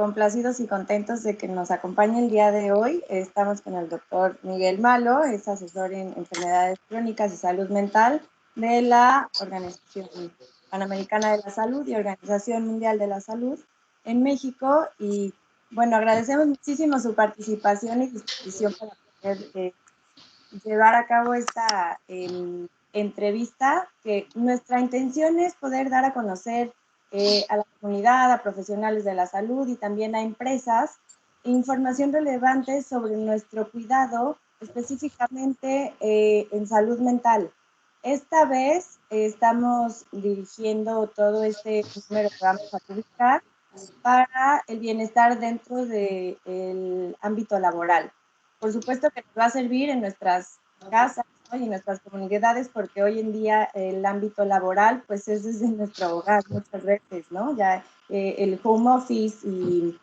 complacidos y contentos de que nos acompañe el día de hoy. Estamos con el doctor Miguel Malo, es asesor en enfermedades crónicas y salud mental de la Organización Panamericana de la Salud y Organización Mundial de la Salud en México. Y bueno, agradecemos muchísimo su participación y disposición para poder llevar a cabo esta entrevista, que nuestra intención es poder dar a conocer a la comunidad, a profesionales de la salud y también a empresas información relevante sobre nuestro cuidado, específicamente en salud mental. Esta vez estamos dirigiendo todo este número que vamos a publicar para el bienestar dentro del ámbito laboral. Por supuesto que nos va a servir en nuestras casas, ¿no? Y en nuestras comunidades, porque hoy en día el ámbito laboral pues es desde nuestro hogar muchas veces, ¿no? Ya el home office y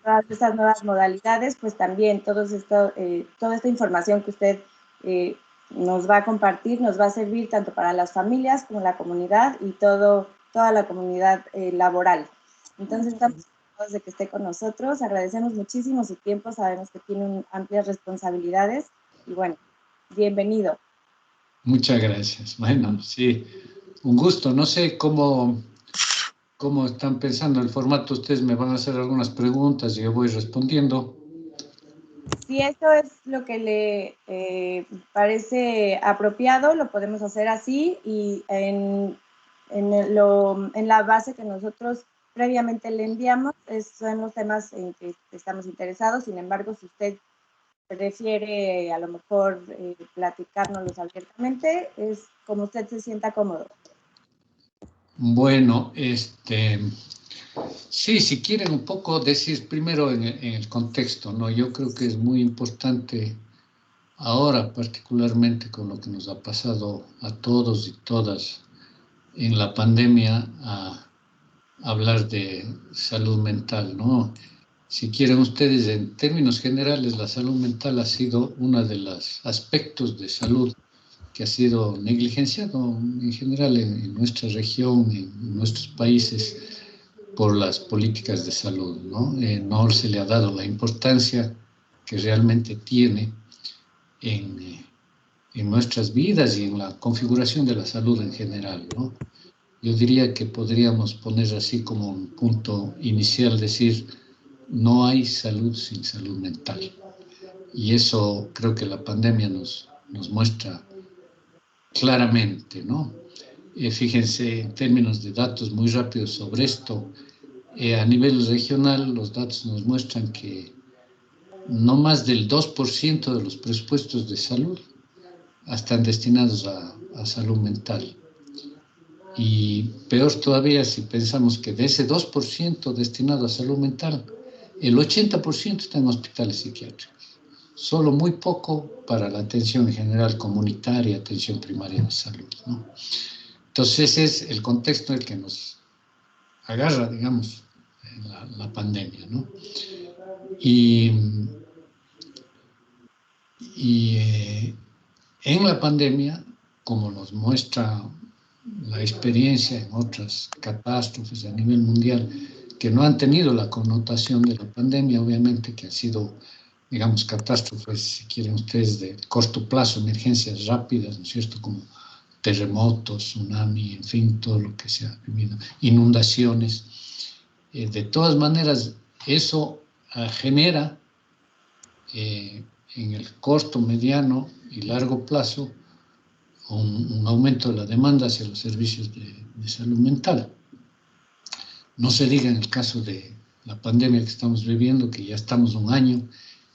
todas estas nuevas modalidades, pues también toda esta información que usted nos va a compartir nos va a servir tanto para las familias como la comunidad y toda la comunidad laboral. Entonces estamos encantados de que esté con nosotros, agradecemos muchísimo su tiempo, sabemos que tiene amplias responsabilidades y bueno, bienvenido. Muchas gracias. Bueno, sí, un gusto. No sé cómo están pensando el formato. Ustedes me van a hacer algunas preguntas y yo voy respondiendo. Si eso es lo que le parece apropiado, lo podemos hacer así y en la base que nosotros previamente le enviamos, son los temas en que estamos interesados. Sin embargo, si usted prefiere a lo mejor platicárnoslos abiertamente, es como usted se sienta cómodo. Bueno, sí, si quieren un poco decir primero en el contexto, ¿no? Yo creo que es muy importante ahora, particularmente con lo que nos ha pasado a todos y todas en la pandemia, a hablar de salud mental, ¿no? Si quieren ustedes, en términos generales, la salud mental ha sido uno de los aspectos de salud que ha sido negligenciado en general en nuestra región, en nuestros países, por las políticas de salud, ¿no? No se le ha dado la importancia que realmente tiene en nuestras vidas y en la configuración de la salud en general, ¿no? Yo diría que podríamos poner así como un punto inicial, decir, no hay salud sin salud mental. Y eso creo que la pandemia nos muestra claramente, ¿no? Fíjense en términos de datos muy rápidos sobre esto. A nivel regional, los datos nos muestran que no más del 2% de los presupuestos de salud están destinados a salud mental. Y peor todavía si pensamos que de ese 2% destinado a salud mental, el 80% está en hospitales psiquiátricos. Solo muy poco para la atención en general comunitaria, atención primaria de salud, ¿no? Entonces ese es el contexto en el que nos agarra, digamos, la pandemia, ¿no? Y en la pandemia, como nos muestra la experiencia en otras catástrofes a nivel mundial, que no han tenido la connotación de la pandemia, obviamente, que han sido, digamos, catástrofes, si quieren ustedes, de corto plazo, emergencias rápidas, ¿no es cierto?, como terremotos, tsunami, en fin, todo lo que se ha vivido, inundaciones. De todas maneras, eso genera en el corto, mediano y largo plazo un aumento de la demanda hacia los servicios de salud mental. No se diga en el caso de la pandemia que estamos viviendo, que ya estamos un año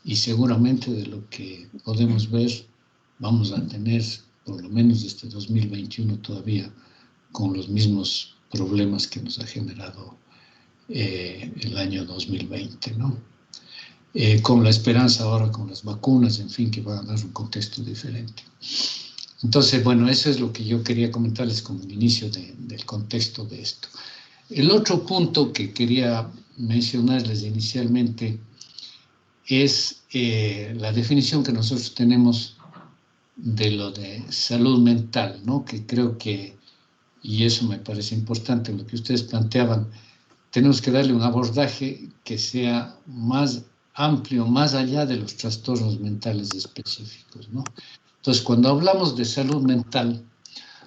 y seguramente de lo que podemos ver vamos a tener por lo menos desde 2021 todavía con los mismos problemas que nos ha generado el año 2020, ¿no? Con la esperanza ahora con las vacunas, en fin, que van a dar un contexto diferente. Entonces, bueno, eso es lo que yo quería comentarles como el inicio del contexto de esto. El otro punto que quería mencionarles inicialmente es la definición que nosotros tenemos de lo de salud mental, ¿no? Que creo que, y eso me parece importante, lo que ustedes planteaban, tenemos que darle un abordaje que sea más amplio, más allá de los trastornos mentales específicos, ¿no? Entonces, cuando hablamos de salud mental,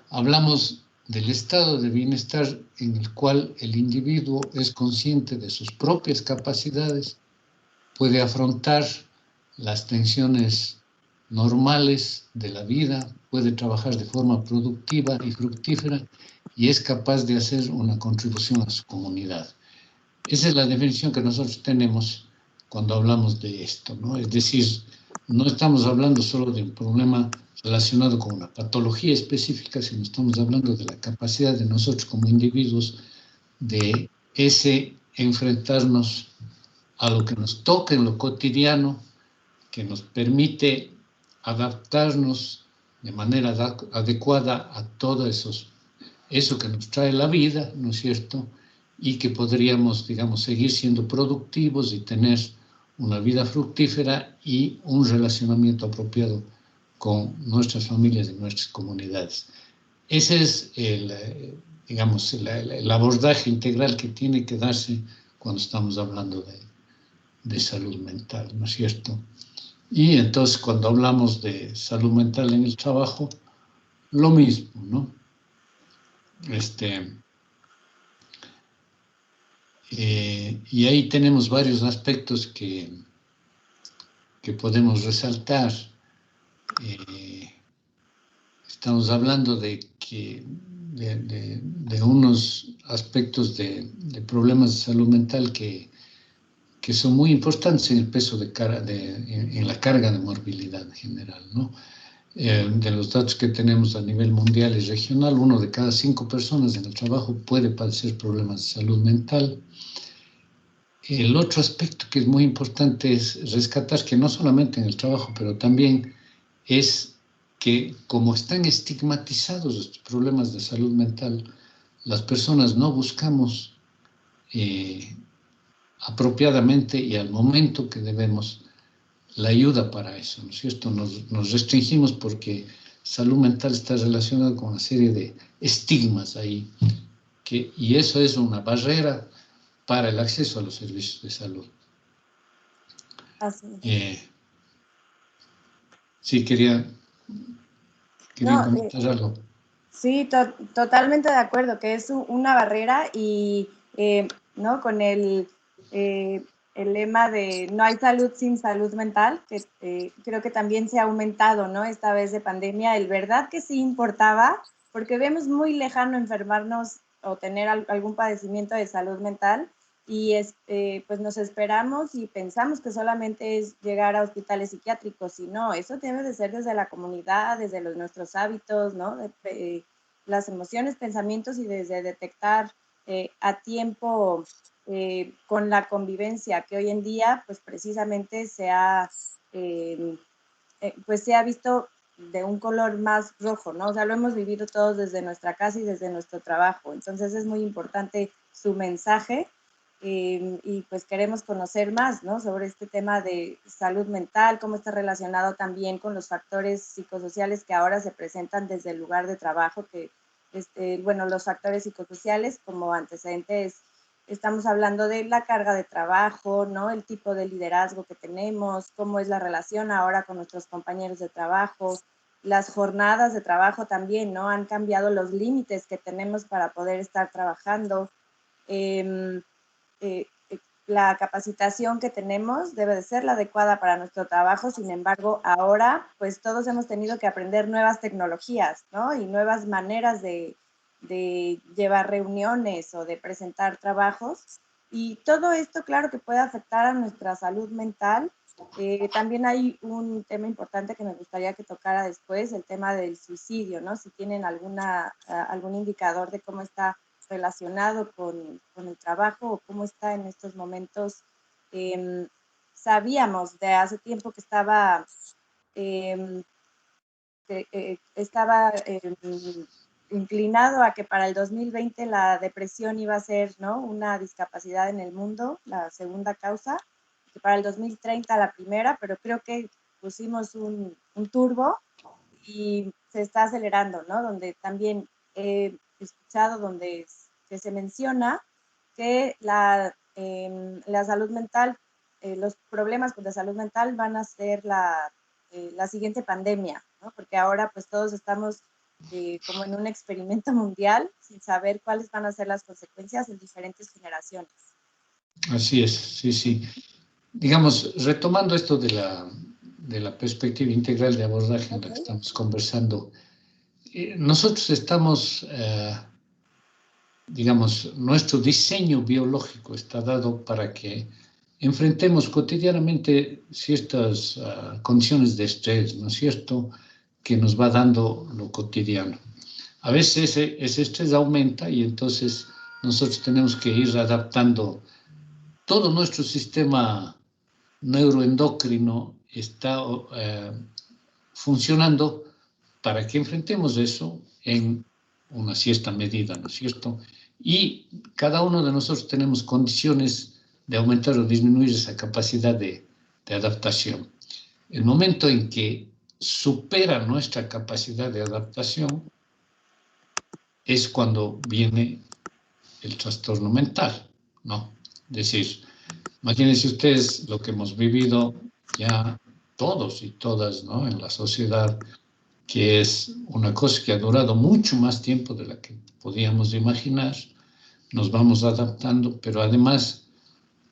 hablamos del estado de bienestar en el cual el individuo es consciente de sus propias capacidades, puede afrontar las tensiones normales de la vida, puede trabajar de forma productiva y fructífera y es capaz de hacer una contribución a su comunidad. Esa es la definición que nosotros tenemos cuando hablamos de esto, ¿no? Es decir, no estamos hablando solo de un problema relacionado con una patología específica, sino estamos hablando de la capacidad de nosotros como individuos de ese enfrentarnos a lo que nos toca en lo cotidiano, que nos permite adaptarnos de manera adecuada a todo eso que nos trae la vida, ¿no es cierto? Y que podríamos, digamos, seguir siendo productivos y tener una vida fructífera y un relacionamiento apropiado con nuestras familias y nuestras comunidades. Ese es digamos, el abordaje integral que tiene que darse cuando estamos hablando de salud mental, ¿no es cierto? Y entonces cuando hablamos de salud mental en el trabajo, lo mismo, ¿no? Y ahí tenemos varios aspectos que podemos resaltar. Estamos hablando de unos aspectos de problemas de salud mental que son muy importantes en el peso en la carga de morbilidad en general, ¿no? De los datos que tenemos a nivel mundial y regional, 1 de cada 5 personas en el trabajo puede padecer problemas de salud mental. El otro aspecto que es muy importante es rescatar que no solamente en el trabajo, pero también es que como están estigmatizados estos problemas de salud mental, las personas no buscamos apropiadamente y al momento que debemos la ayuda para eso, ¿no es cierto? Nos restringimos porque salud mental está relacionada con una serie de estigmas ahí, y eso es una barrera para el acceso a los servicios de salud. Así sí, quería no, comentar algo. Sí, totalmente de acuerdo, que es una barrera y, ¿no? Con el lema de no hay salud sin salud mental, que creo que también se ha aumentado, ¿no? Esta vez de pandemia, el verdad que sí importaba, porque vemos muy lejano enfermarnos o tener algún padecimiento de salud mental y pues nos esperamos y pensamos que solamente es llegar a hospitales psiquiátricos y no, eso debe de ser desde la comunidad, desde nuestros hábitos, ¿no? Las emociones, pensamientos y desde detectar a tiempo con la convivencia que hoy en día pues precisamente pues se ha visto de un color más rojo, ¿no? O sea, lo hemos vivido todos desde nuestra casa y desde nuestro trabajo. Entonces es muy importante su mensaje y pues queremos conocer más, ¿no? Sobre este tema de salud mental, cómo está relacionado también con los factores psicosociales que ahora se presentan desde el lugar de trabajo, que, bueno, los factores psicosociales como antecedentes, estamos hablando de la carga de trabajo, ¿no? El tipo de liderazgo que tenemos, cómo es la relación ahora con nuestros compañeros de trabajo, las jornadas de trabajo también, ¿no? Han cambiado los límites que tenemos para poder estar trabajando. Eh, eh, la capacitación que tenemos debe de ser la adecuada para nuestro trabajo, sin embargo, ahora pues todos hemos tenido que aprender nuevas tecnologías, ¿no? Y nuevas maneras de llevar reuniones o de presentar trabajos. Y todo esto, claro que puede afectar a nuestra salud mental. También hay un tema importante que me gustaría que tocara después, el tema del suicidio, ¿no? Si tienen algún indicador de cómo está relacionado con el trabajo o cómo está en estos momentos. Sabíamos de hace tiempo que estaba inclinado a que para el 2020 la depresión iba a ser, ¿no? Una discapacidad en el mundo, la segunda causa, que para el 2030 la primera, pero creo que pusimos un turbo y se está acelerando, ¿no? Donde también he escuchado que se menciona que la salud mental, los problemas con la salud mental van a ser la siguiente pandemia, ¿no? Porque ahora pues todos estamos como en un experimento mundial sin saber cuáles van a ser las consecuencias en diferentes generaciones. Así es, sí, sí. Digamos, retomando esto de la perspectiva integral de abordaje en la que estamos conversando, nosotros estamos, digamos, nuestro diseño biológico está dado para que enfrentemos cotidianamente ciertas condiciones de estrés, ¿no es cierto?, que nos va dando lo cotidiano. A veces ese estrés aumenta y entonces nosotros tenemos que ir adaptando todo nuestro sistema neuroendocrino está funcionando para que enfrentemos eso en una cierta medida, ¿no es cierto? Y cada uno de nosotros tenemos condiciones de aumentar o disminuir esa capacidad de adaptación. El momento en que supera nuestra capacidad de adaptación es cuando viene el trastorno mental, ¿no? Es decir, imagínense ustedes lo que hemos vivido ya todos y todas, ¿no?, en la sociedad, que es una cosa que ha durado mucho más tiempo de la que podíamos imaginar. Nos vamos adaptando, pero además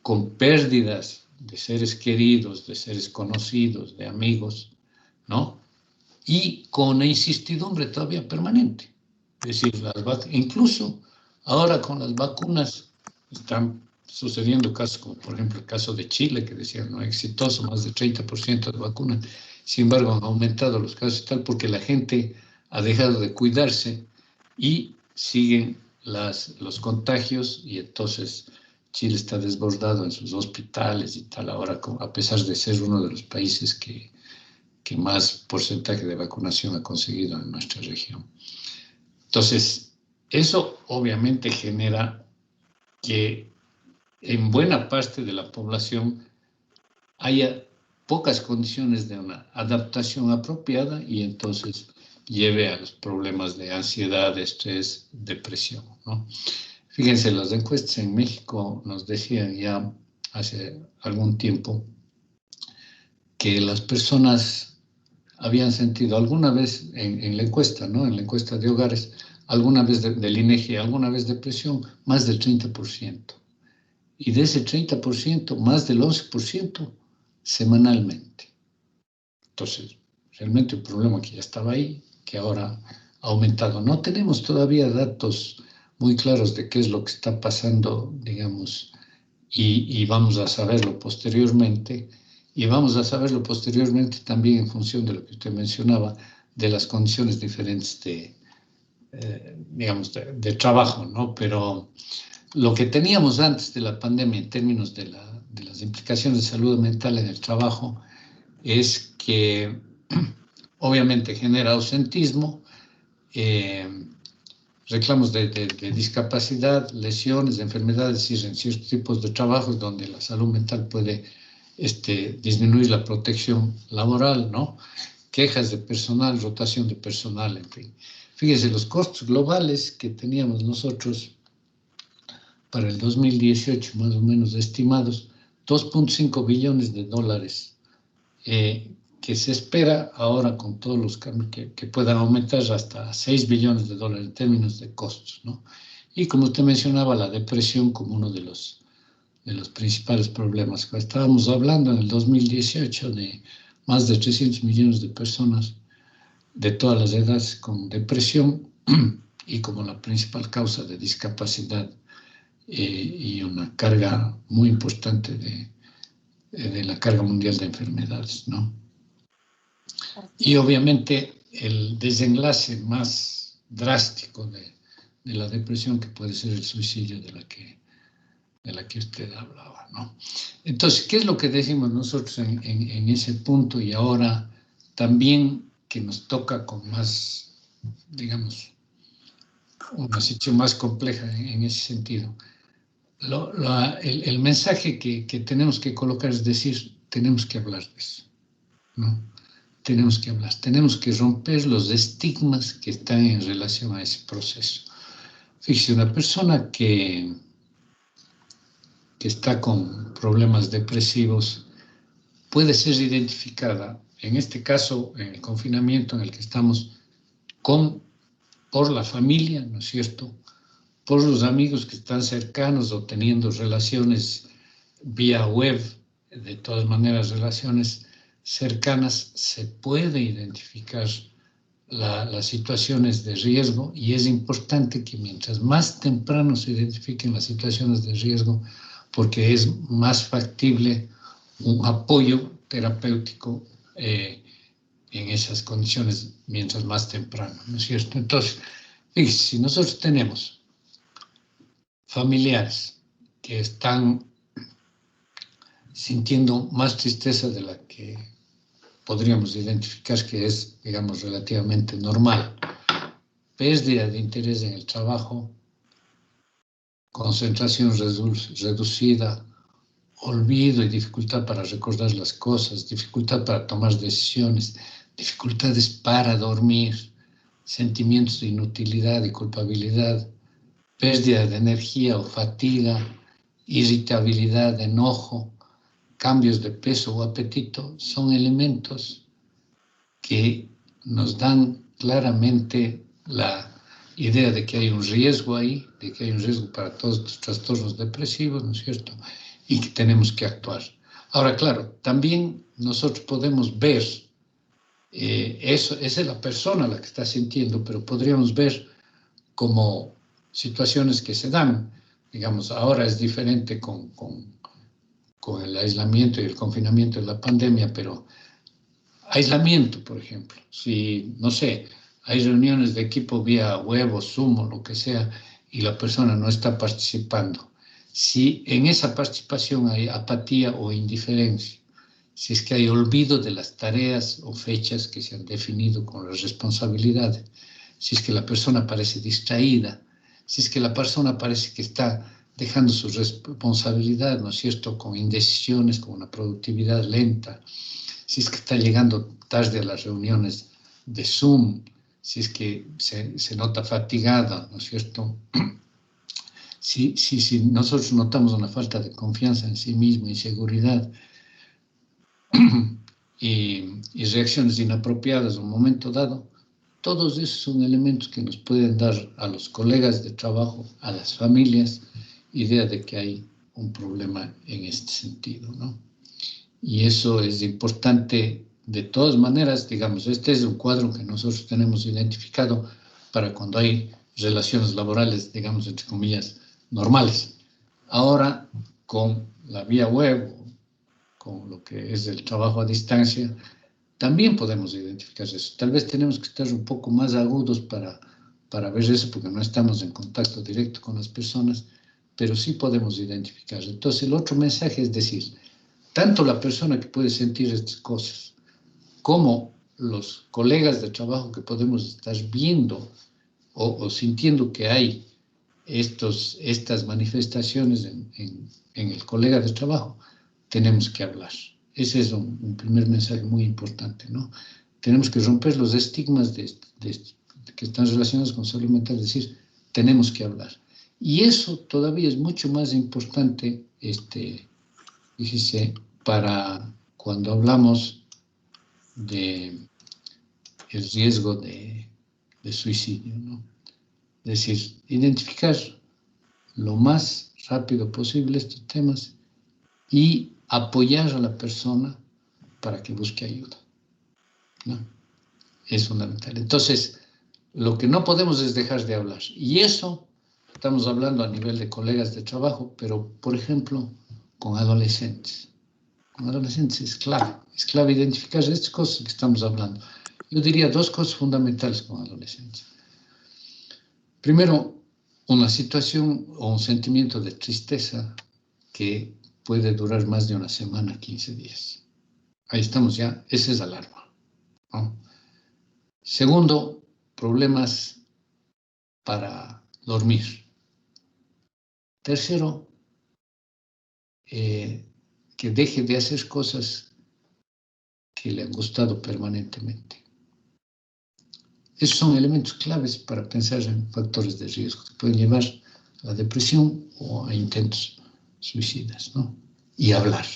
con pérdidas de seres queridos, de seres conocidos, de amigos, ¿no? Y con incertidumbre todavía permanente. Es decir, incluso ahora con las vacunas están sucediendo casos como, por ejemplo, el caso de Chile, que decían, no, exitoso, más del 30% de vacunas. Sin embargo, han aumentado los casos y tal porque la gente ha dejado de cuidarse y siguen los contagios, y entonces Chile está desbordado en sus hospitales y tal ahora, a pesar de ser uno de los países que más porcentaje de vacunación ha conseguido en nuestra región. Entonces, eso obviamente genera que en buena parte de la población haya pocas condiciones de una adaptación apropiada y entonces lleve a los problemas de ansiedad, estrés, depresión, ¿no? Fíjense, las encuestas en México nos decían ya hace algún tiempo que las personas habían sentido alguna vez en la encuesta, ¿no?, en la encuesta de hogares, alguna vez del INEGI, alguna vez depresión, más del 30%. Y de ese 30%, más del 11% semanalmente. Entonces, realmente un problema que ya estaba ahí, que ahora ha aumentado. No tenemos todavía datos muy claros de qué es lo que está pasando, digamos, y vamos a saberlo posteriormente. Y vamos a saberlo posteriormente también en función de lo que usted mencionaba, de las condiciones diferentes digamos, de trabajo, ¿no? Pero lo que teníamos antes de la pandemia en términos de las implicaciones de salud mental en el trabajo es que obviamente genera ausentismo, reclamos de discapacidad, lesiones, enfermedades y en ciertos tipos de trabajos donde la salud mental puede disminuir la protección laboral, ¿no? Quejas de personal, rotación de personal, en fin. Fíjense, los costos globales que teníamos nosotros para el 2018, más o menos estimados, 2.5 billones de dólares, que se espera ahora con todos los cambios que puedan aumentar hasta 6 billones de dólares en términos de costos, ¿no? Y como usted mencionaba, la depresión como uno de los principales problemas. Estábamos hablando en el 2018 de más de 300 millones de personas de todas las edades con depresión y como la principal causa de discapacidad y una carga muy importante de la carga mundial de enfermedades, ¿no? Y obviamente el desenlace más drástico de la depresión, que puede ser el suicidio de la que usted hablaba, ¿no? Entonces, ¿qué es lo que decimos nosotros en ese punto? Y ahora también que nos toca con más, digamos, una situación más compleja en ese sentido. El mensaje que tenemos que colocar es decir, tenemos que hablar de eso, ¿no? Tenemos que hablar, tenemos que romper los estigmas que están en relación a ese proceso. Fíjese, una persona que que está con problemas depresivos puede ser identificada, en este caso, en el confinamiento en el que estamos, por la familia, ¿no es cierto?, por los amigos que están cercanos o teniendo relaciones vía web, de todas maneras relaciones cercanas, se puede identificar las situaciones de riesgo, y es importante que mientras más temprano se identifiquen las situaciones de riesgo, porque es más factible un apoyo terapéutico en esas condiciones mientras más temprano, ¿no es cierto? Entonces, si nosotros tenemos familiares que están sintiendo más tristeza de la que podríamos identificar que es, digamos, relativamente normal, pérdida de interés en el trabajo, concentración reducida, olvido y dificultad para recordar las cosas, dificultad para tomar decisiones, dificultades para dormir, sentimientos de inutilidad y culpabilidad, pérdida de energía o fatiga, irritabilidad, enojo, cambios de peso o apetito, son elementos que nos dan claramente la idea de que hay un riesgo ahí, de que hay un riesgo para todos los trastornos depresivos, ¿no es cierto?, y que tenemos que actuar. Ahora, claro, también nosotros podemos ver, esa es la persona la que está sintiendo, pero podríamos ver como situaciones que se dan. Digamos, ahora es diferente con el aislamiento y el confinamiento de la pandemia, pero aislamiento, por ejemplo, si, no sé, hay reuniones de equipo vía web o Zoom o lo que sea, y la persona no está participando, si en esa participación hay apatía o indiferencia, si es que hay olvido de las tareas o fechas que se han definido con las responsabilidades, si es que la persona parece distraída, si es que la persona parece que está dejando su responsabilidad, ¿no es cierto?, con indecisiones, con una productividad lenta, si es que está llegando tarde a las reuniones de Zoom, si es que se nota fatigada, ¿no es cierto?, si nosotros notamos una falta de confianza en sí mismo, inseguridad y reacciones inapropiadas en un momento dado, todos esos son elementos que nos pueden dar a los colegas de trabajo, a las familias, idea de que hay un problema en este sentido, ¿no? Y eso es importante de todas maneras. Digamos, este es un cuadro que nosotros tenemos identificado para cuando hay relaciones laborales, digamos, entre comillas, normales. Ahora, con la vía web, con lo que es el trabajo a distancia, también podemos identificar eso. Tal vez tenemos que estar un poco más agudos para ver eso, porque no estamos en contacto directo con las personas, pero sí podemos identificar. Entonces, el otro mensaje es decir, tanto la persona que puede sentir estas cosas, como los colegas de trabajo que podemos estar viendo o sintiendo que hay estas manifestaciones en el colega de trabajo, tenemos que hablar. Ese es un primer mensaje muy importante, ¿no? Tenemos que romper los estigmas que están relacionados con salud mental, es decir, tenemos que hablar. Y eso todavía es mucho más importante, fíjese, para cuando hablamos de el riesgo de suicidio, ¿no? Es decir, identificar lo más rápido posible estos temas y apoyar a la persona para que busque ayuda, ¿no? Es fundamental. Entonces, lo que no podemos es dejar de hablar. Y eso estamos hablando a nivel de colegas de trabajo, pero, por ejemplo, con adolescentes. Con adolescentes es clave identificar estas cosas que estamos hablando. Yo diría dos cosas fundamentales con adolescentes. Primero, una situación o un sentimiento de tristeza que puede durar más de una semana, 15 días. Ahí estamos ya, esa es alarma, ¿no? Segundo, problemas para dormir. Tercero, que deje de hacer cosas que le han gustado permanentemente. Esos son elementos claves para pensar en factores de riesgo que pueden llevar a la depresión o a intentos suicidas, ¿no? Y hablar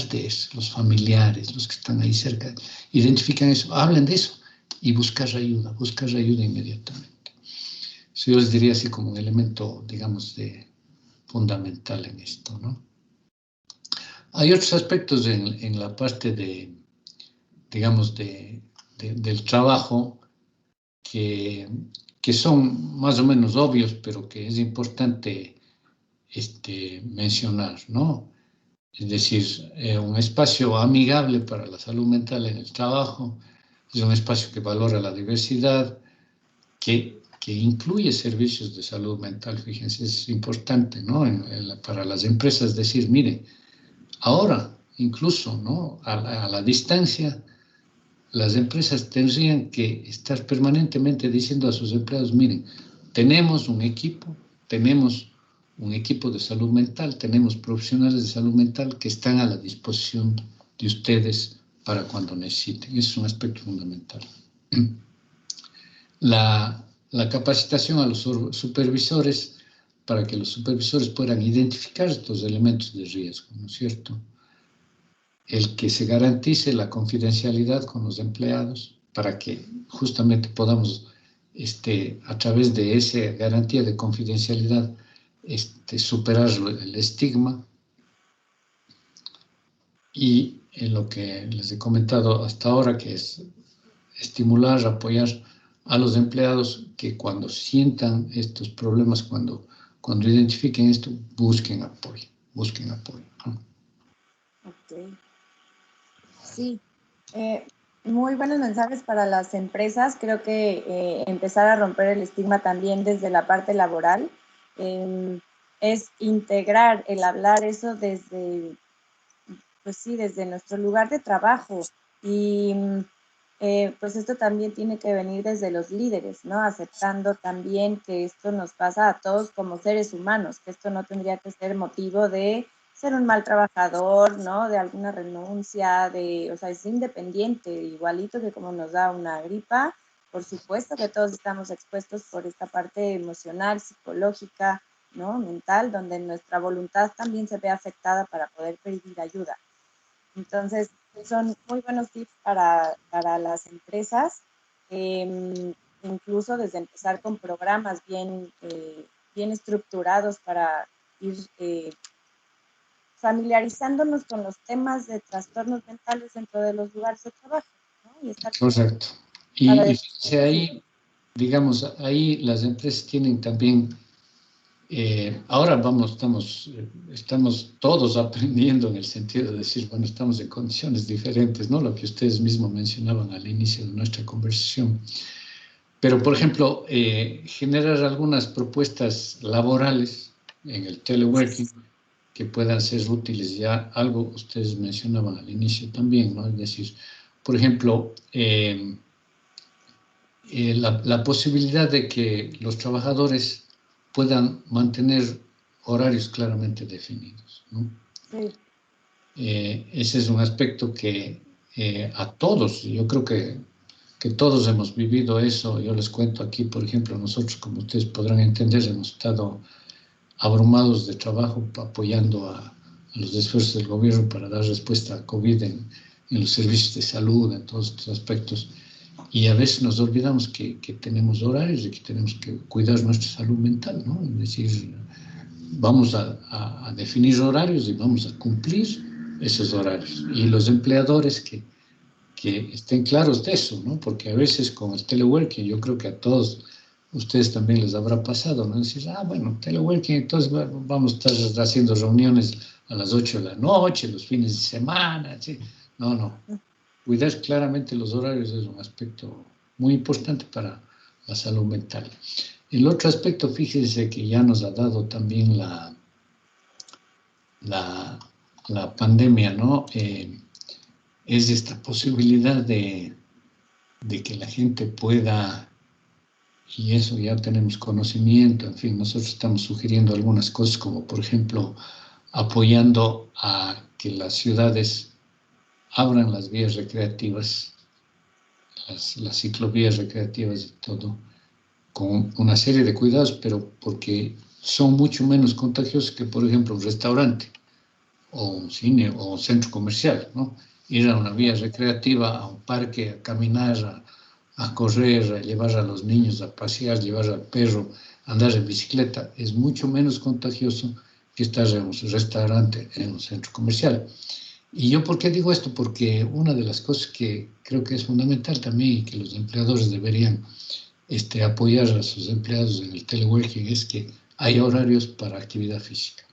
de eso, los familiares, los que están ahí cerca, identifican eso, hablen de eso y buscar ayuda inmediatamente. Eso yo les diría así como un elemento, digamos, fundamental en esto, ¿no? Hay otros aspectos en la parte digamos, del trabajo que son más o menos obvios, pero que es importante mencionar, ¿no? Es decir, un espacio amigable para la salud mental en el trabajo, es un espacio que valora la diversidad, que incluye servicios de salud mental, fíjense, es importante, ¿no? Para las empresas decir, mire, ahora incluso, ¿no? A la distancia, las empresas tendrían que estar permanentemente diciendo a sus empleados, miren, tenemos un equipo de salud mental, tenemos profesionales de salud mental que están a la disposición de ustedes para cuando necesiten. Ese es un aspecto fundamental. La capacitación a los supervisores para que los supervisores puedan identificar estos elementos de riesgo, ¿no es cierto? El que se garantice la confidencialidad con los empleados para que justamente podamos, a través de esa garantía de confidencialidad, superar el estigma. Y en lo que les he comentado hasta ahora, que es estimular, apoyar a los empleados que cuando sientan estos problemas, cuando identifiquen esto, busquen apoyo, ¿no? Ok. Sí, muy buenos mensajes para las empresas. Creo que empezar a romper el estigma también desde la parte laboral es integrar el hablar eso desde, pues sí, desde nuestro lugar de trabajo. Y pues esto también tiene que venir desde los líderes, ¿no? Aceptando también que esto nos pasa a todos como seres humanos, que esto no tendría que ser motivo de ser un mal trabajador, ¿no? De alguna renuncia, o sea, es independiente, igualito que como nos da una gripa. Por supuesto que todos estamos expuestos por esta parte emocional, psicológica, ¿no? Mental, donde nuestra voluntad también se ve afectada para poder pedir ayuda. Entonces, son muy buenos tips para las empresas, incluso desde empezar con programas bien estructurados para ir familiarizándonos con los temas de trastornos mentales dentro de los lugares de trabajo, ¿no? Y estar correcto. Y ahí, digamos, ahí las empresas tienen también, ahora estamos todos aprendiendo en el sentido de decir, bueno, estamos en condiciones diferentes, ¿no? Lo que ustedes mismos mencionaban al inicio de nuestra conversación. Pero, por ejemplo, generar algunas propuestas laborales en el teleworking que puedan ser útiles. Ya algo ustedes mencionaban al inicio también, ¿no? Es decir, por ejemplo, la posibilidad de que los trabajadores puedan mantener horarios claramente definidos, ¿no? Sí. Ese es un aspecto que a todos, yo creo que todos hemos vivido eso. Yo les cuento aquí, por ejemplo, nosotros, como ustedes podrán entender, hemos estado abrumados de trabajo apoyando a los esfuerzos del gobierno para dar respuesta a COVID en los servicios de salud, en todos estos aspectos. Y a veces nos olvidamos que tenemos horarios y que tenemos que cuidar nuestra salud mental, ¿no? Es decir, vamos a definir horarios y vamos a cumplir esos horarios. Y los empleadores que estén claros de eso, ¿no? Porque a veces con el teleworking, yo creo que a todos ustedes también les habrá pasado, ¿no? Decir, bueno, teleworking, entonces vamos a estar haciendo reuniones a las 8 de la noche, los fines de semana, ¿sí? No. Cuidar claramente los horarios es un aspecto muy importante para la salud mental. El otro aspecto, fíjense que ya nos ha dado también la pandemia, ¿no? Es esta posibilidad de que la gente pueda, y eso ya tenemos conocimiento, en fin, nosotros estamos sugiriendo algunas cosas como, por ejemplo, apoyando a que las ciudades abran las vías recreativas, las ciclovías recreativas y todo, con una serie de cuidados, pero porque son mucho menos contagiosos que, por ejemplo, un restaurante o un cine o un centro comercial, ¿no? Ir a una vía recreativa, a un parque, a caminar, a correr, a llevar a los niños a pasear, llevar al perro, a andar en bicicleta, es mucho menos contagioso que estar en un restaurante, en un centro comercial. ¿Y yo por qué digo esto? Porque una de las cosas que creo que es fundamental también y que los empleadores deberían apoyar a sus empleados en el teleworking es que hay horarios para actividad física.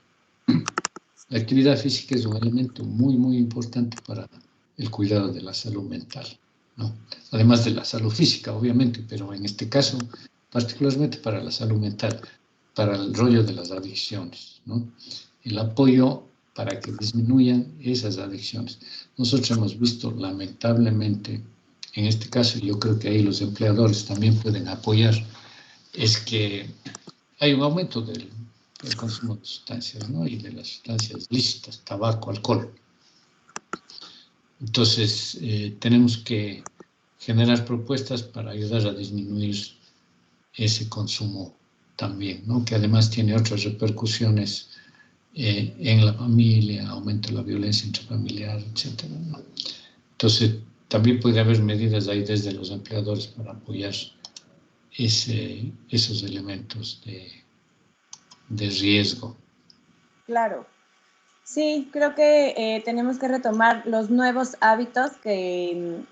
La actividad física es un elemento muy, muy importante para el cuidado de la salud mental, ¿no? Además de la salud física, obviamente, pero en este caso, particularmente para la salud mental, para el rollo de las adicciones, ¿no? El apoyo para que disminuyan esas adicciones. Nosotros hemos visto, lamentablemente, en este caso, y yo creo que ahí los empleadores también pueden apoyar, es que hay un aumento del consumo de sustancias, ¿no? Y de las sustancias lícitas, tabaco, alcohol. Entonces, tenemos que generar propuestas para ayudar a disminuir ese consumo también, ¿no? Que además tiene otras repercusiones en la familia, aumento de la violencia intrafamiliar, etcétera, ¿no? Entonces, también puede haber medidas ahí desde los empleadores para apoyar esos elementos de riesgo. Claro. Sí, creo que tenemos que retomar los nuevos hábitos que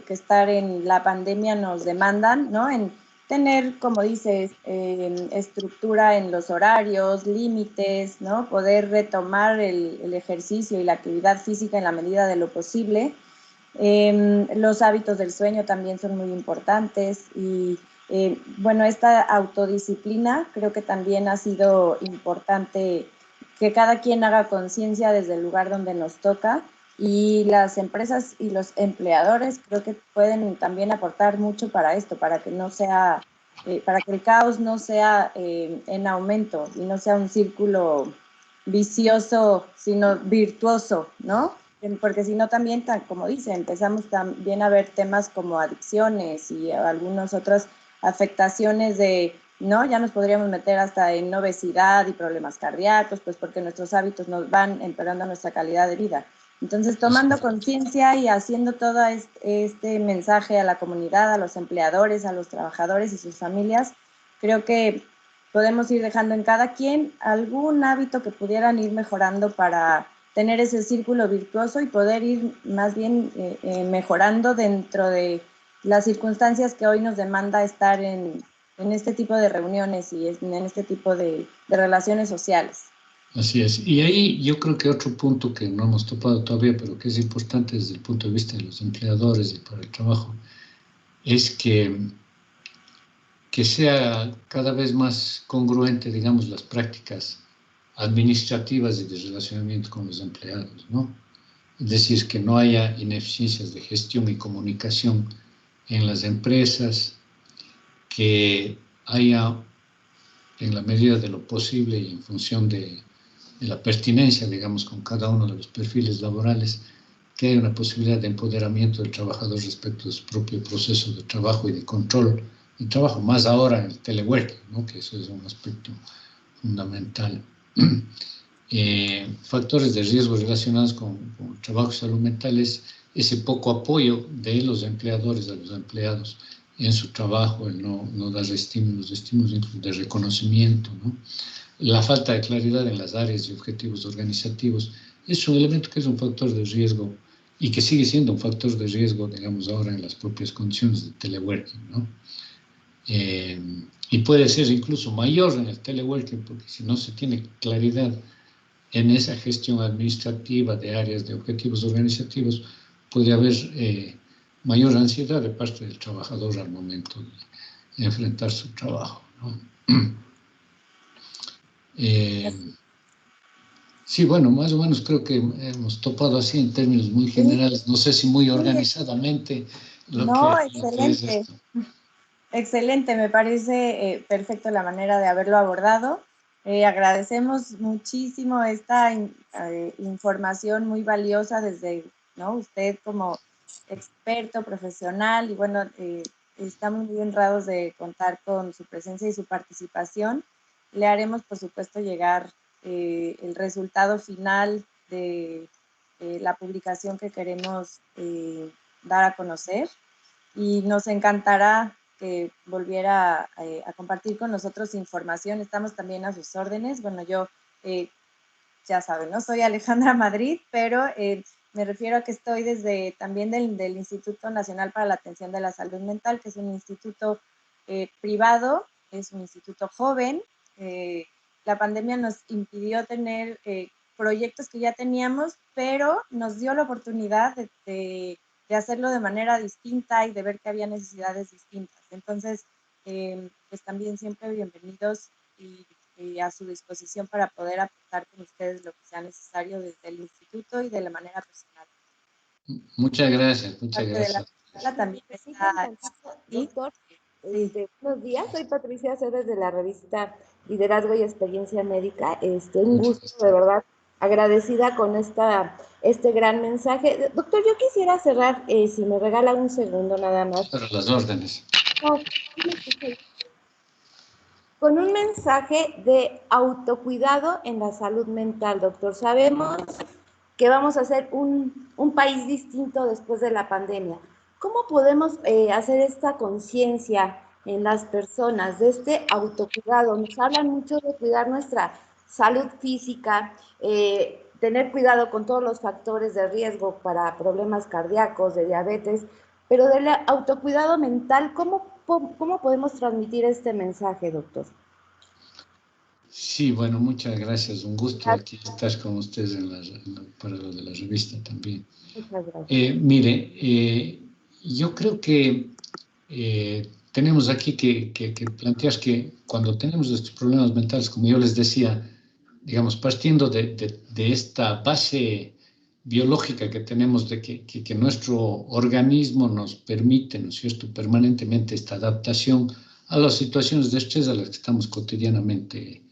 estar en la pandemia nos demandan, ¿no? En tener, como dices, estructura en los horarios, límites, ¿no? Poder retomar el ejercicio y la actividad física en la medida de lo posible. Los hábitos del sueño también son muy importantes y bueno, esta autodisciplina creo que también ha sido importante que cada quien haga conciencia desde el lugar donde nos toca y las empresas y los empleadores creo que pueden también aportar mucho para esto, para que no sea, para que el caos no sea en aumento y no sea un círculo vicioso, sino virtuoso, ¿no? Porque si no también, como dice, empezamos también a ver temas como adicciones y algunas otras afectaciones de, ¿no? Ya nos podríamos meter hasta en obesidad y problemas cardíacos, pues porque nuestros hábitos nos van empeorando nuestra calidad de vida. Entonces, tomando conciencia y haciendo todo este mensaje a la comunidad, a los empleadores, a los trabajadores y sus familias, creo que podemos ir dejando en cada quien algún hábito que pudieran ir mejorando para tener ese círculo virtuoso y poder ir más bien mejorando dentro de las circunstancias que hoy nos demanda estar en este tipo de reuniones y en este tipo de relaciones sociales. Así es. Y ahí yo creo que otro punto que no hemos topado todavía, pero que es importante desde el punto de vista de los empleadores y para el trabajo, es que sea cada vez más congruente, digamos, las prácticas administrativas y de relacionamiento con los empleados, ¿no? Es decir, que no haya ineficiencias de gestión y comunicación en las empresas, que haya, en la medida de lo posible y en función de la pertinencia, digamos, con cada uno de los perfiles laborales, que haya una posibilidad de empoderamiento del trabajador respecto de su propio proceso de trabajo y de control del trabajo, más ahora en el teleworking, ¿no? Que eso es un aspecto fundamental. Factores de riesgo relacionados con trabajo y salud mental es ese poco apoyo de los empleadores a los empleados en su trabajo, el no dar estímulos de reconocimiento, ¿no? La falta de claridad en las áreas y objetivos organizativos es un elemento que es un factor de riesgo y que sigue siendo un factor de riesgo, digamos, ahora en las propias condiciones de teleworking, ¿no? Y puede ser incluso mayor en el teleworking porque si no se tiene claridad en esa gestión administrativa de áreas de objetivos organizativos, puede haber mayor ansiedad de parte del trabajador al momento de enfrentar su trabajo, ¿no? Sí, bueno, más o menos creo que hemos topado así en términos muy Sí, generales, no sé si muy sí, organizadamente no, lo que es excelente. esto. Excelente, me parece perfecto la manera de haberlo abordado. Agradecemos muchísimo esta información muy valiosa desde, ¿no? Usted como experto profesional y bueno, estamos muy honrados de contar con su presencia y su participación. le haremos, por supuesto, llegar el resultado final de la publicación que queremos dar a conocer, y nos encantará que volviera a compartir con nosotros información. Estamos también a sus órdenes. Bueno, yo, ya saben, no soy Alejandra Madrid, pero me refiero a que estoy desde también del Instituto Nacional para la Atención de la Salud Mental, que es un instituto privado, es un instituto joven. La pandemia nos impidió tener proyectos que ya teníamos, pero nos dio la oportunidad de hacerlo de manera distinta y de ver que había necesidades distintas. Entonces, pues también siempre bienvenidos y a su disposición para poder aportar con ustedes lo que sea necesario desde el instituto y de la manera personal. Muchas gracias, muchas Parte de la gracias. también está, ¿sí? Doctor, Sí. buenos días, soy Patricia Cedes de la revista Liderazgo y Experiencia Médica. Un Muchas gusto, gracias. de verdad, agradecida con este gran mensaje. Doctor, yo quisiera cerrar, si me regala un segundo nada más. Para las órdenes. Con un mensaje de autocuidado en la salud mental, doctor. Sabemos que vamos a ser un país distinto después de la pandemia. ¿Cómo podemos hacer esta conciencia en las personas de este autocuidado? Nos hablan mucho de cuidar nuestra salud física, tener cuidado con todos los factores de riesgo para problemas cardíacos, de diabetes, pero del autocuidado mental, ¿cómo podemos transmitir este mensaje, doctor? Sí, bueno, muchas gracias. Un gusto aquí estar con ustedes para lo de la revista también. Muchas gracias. Mire, yo creo que tenemos aquí que plantear que cuando tenemos estos problemas mentales, como yo les decía, digamos, partiendo de esta base biológica que tenemos de que nuestro organismo nos permite, ¿no es cierto?, permanentemente esta adaptación a las situaciones de estrés a las que estamos cotidianamente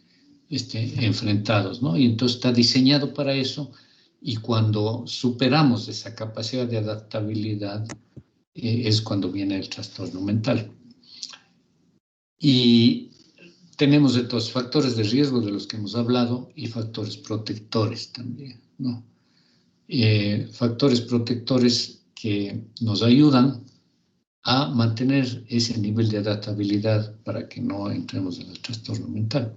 enfrentados, ¿no? Y entonces está diseñado para eso, y cuando superamos esa capacidad de adaptabilidad es cuando viene el trastorno mental. Y tenemos estos factores de riesgo de los que hemos hablado y factores protectores también, ¿no? Factores protectores que nos ayudan a mantener ese nivel de adaptabilidad para que no entremos en el trastorno mental.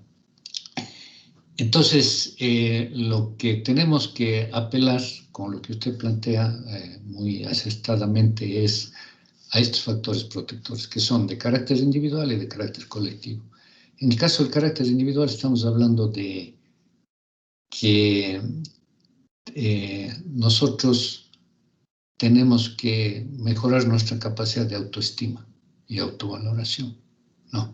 Entonces, lo que tenemos que apelar, con lo que usted plantea muy acertadamente, es a estos factores protectores, que son de carácter individual y de carácter colectivo. En el caso del carácter individual estamos hablando de que nosotros tenemos que mejorar nuestra capacidad de autoestima y autovaloración, ¿no?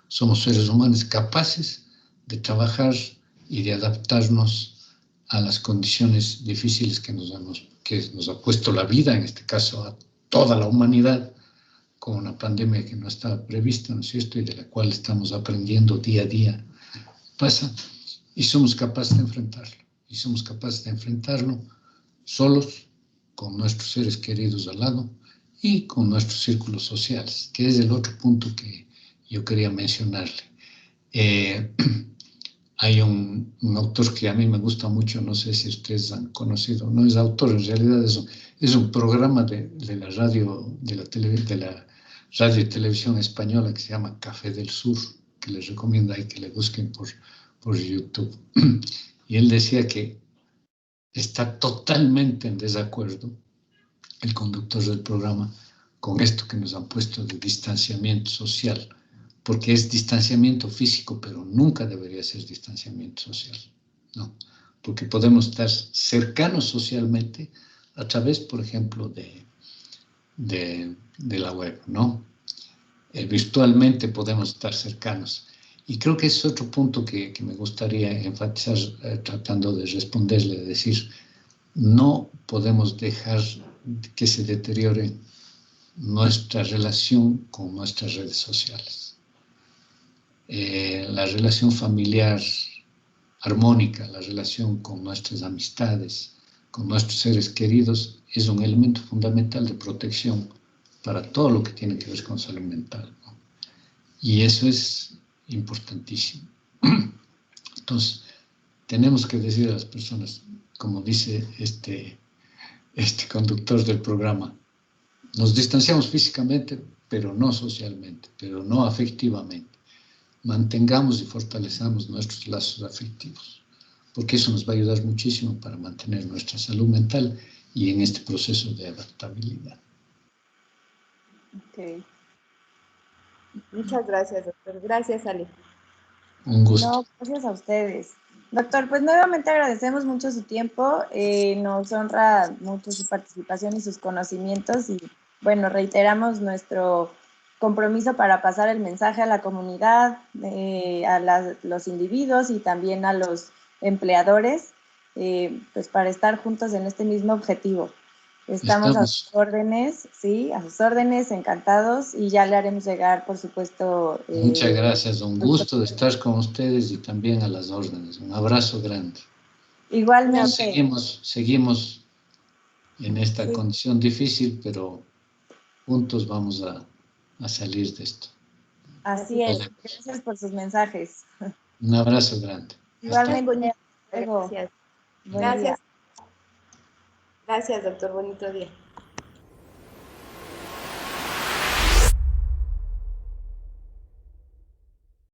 Somos seres humanos capaces de trabajar y de adaptarnos a las condiciones difíciles que nos ha puesto la vida, en este caso a toda la humanidad, con una pandemia que no estaba prevista, ¿no es cierto?, y de la cual estamos aprendiendo día a día. Pasa, y somos capaces de enfrentarlo. Y somos capaces de enfrentarlo solos, con nuestros seres queridos al lado y con nuestros círculos sociales, que es el otro punto que yo quería mencionarle. Hay un autor que a mí me gusta mucho, no sé si ustedes han conocido, no es autor, en realidad es un programa de la radio, de la radio y televisión española, que se llama Café del Sur, que les recomiendo ahí que le busquen por YouTube. Y él decía que está totalmente en desacuerdo, el conductor del programa, con esto que nos han puesto de distanciamiento social, porque es distanciamiento físico, pero nunca debería ser distanciamiento social, ¿no? Porque podemos estar cercanos socialmente a través, por ejemplo, de la web, ¿no? Virtualmente podemos estar cercanos. Y creo que es otro punto que me gustaría enfatizar, tratando de responderle, de decir, no podemos dejar que se deteriore nuestra relación con nuestras redes sociales. La relación familiar armónica, la relación con nuestras amistades, con nuestros seres queridos, es un elemento fundamental de protección para todo lo que tiene que ver con salud mental, ¿no? Y eso es importantísimo. Entonces, tenemos que decir a las personas, como dice este conductor del programa, nos distanciamos físicamente, pero no socialmente, pero no afectivamente. Mantengamos y fortalezamos nuestros lazos afectivos, porque eso nos va a ayudar muchísimo para mantener nuestra salud mental y en este proceso de adaptabilidad. Ok. Muchas gracias, doctor. Gracias, Ale. Un gusto. No, gracias a ustedes. Doctor, pues nuevamente agradecemos mucho su tiempo, nos honra mucho su participación y sus conocimientos y bueno, reiteramos nuestro compromiso para pasar el mensaje a la comunidad, los individuos y también a los empleadores, pues para estar juntos en este mismo objetivo. Estamos a sus órdenes, sí, a sus órdenes, encantados, y ya le haremos llegar, por supuesto. Muchas gracias, un gusto de estar con ustedes y también a las órdenes. Un abrazo grande. Igualmente. Seguimos en esta Sí. condición difícil, pero juntos vamos a salir de esto. Así es. Gracias por sus mensajes. Un abrazo grande. Igualmente. Luego. Gracias. Buen día. Gracias, doctor. Bonito día.